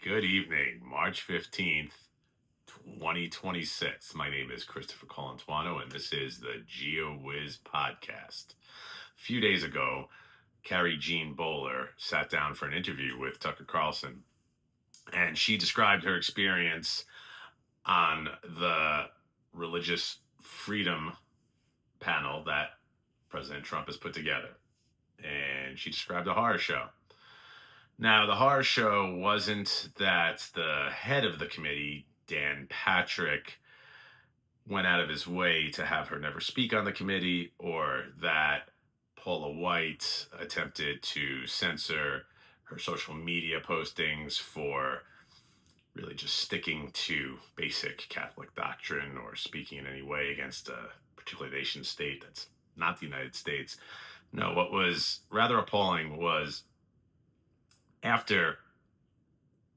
Good evening, March 15th, 2026. My name is Christopher Colantuano, and this is the GeoWiz podcast. A few days ago, Carrie Jean Bowler sat down for an interview with Tucker Carlson, and she described her experience on the religious freedom panel that President Trump has put together. And she described a horror show. Now, the horror show wasn't that the head of the committee, Dan Patrick, went out of his way to have her never speak on the committee, or that Paula White attempted to censor her social media postings for really just sticking to basic Catholic doctrine or speaking in any way against a particular nation state that's not the United States. No, what was rather appalling was after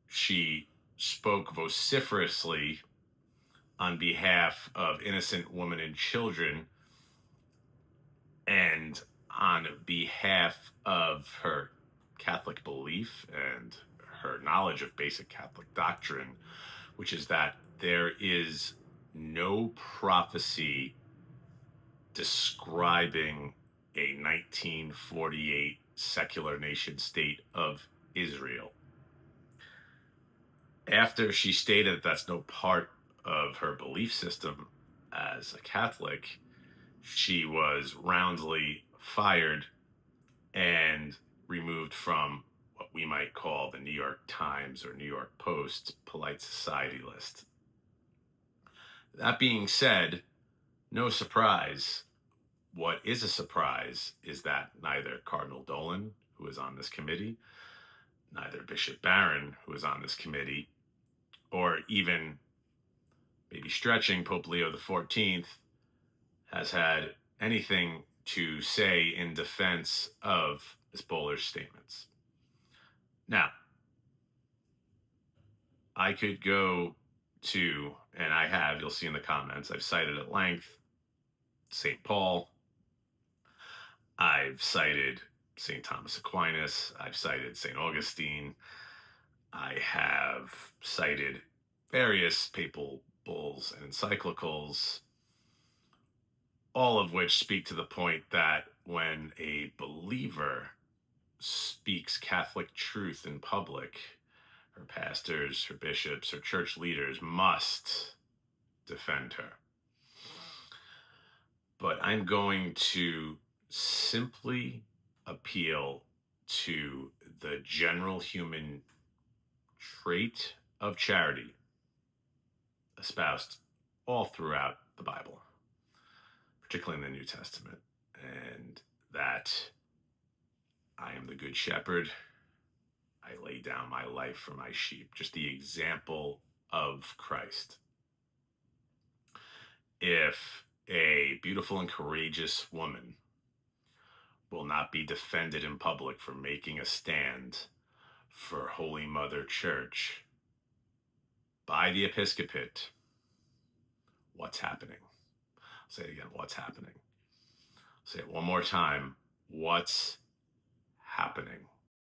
she spoke vociferously on behalf of innocent women and children and on behalf of her Catholic belief and her knowledge of basic Catholic doctrine, which is that there is no prophecy describing a 1948 secular nation state of Israel. After she stated that's no part of her belief system as a Catholic, she was roundly fired and removed from what we might call the New York Times or New York Post polite society list. That being said, no surprise. What is a surprise is that neither Cardinal Dolan, who is on this committee, neither Bishop Barron, who is on this committee, or even maybe stretching Pope Leo XIV, has had anything to say in defense of Ms. Bowler's statements. Now, I could go to, and I have, you'll see in the comments, I've cited at length St. Paul. I've cited St. Thomas Aquinas. I've cited St. Augustine. I have cited various papal bulls and encyclicals, all of which speak to the point that when a believer speaks Catholic truth in public, her pastors, her bishops, her church leaders must defend her. But I'm going to simply appeal to the general human trait of charity espoused all throughout the Bible, particularly in the New Testament, and that I am the good shepherd. I lay down my life for my sheep. Just the example of Christ. If a beautiful and courageous woman will not be defended in public for making a stand for Holy Mother Church by the episcopate, what's happening? I'll say it again, what's happening? I'll say it one more time, what's happening?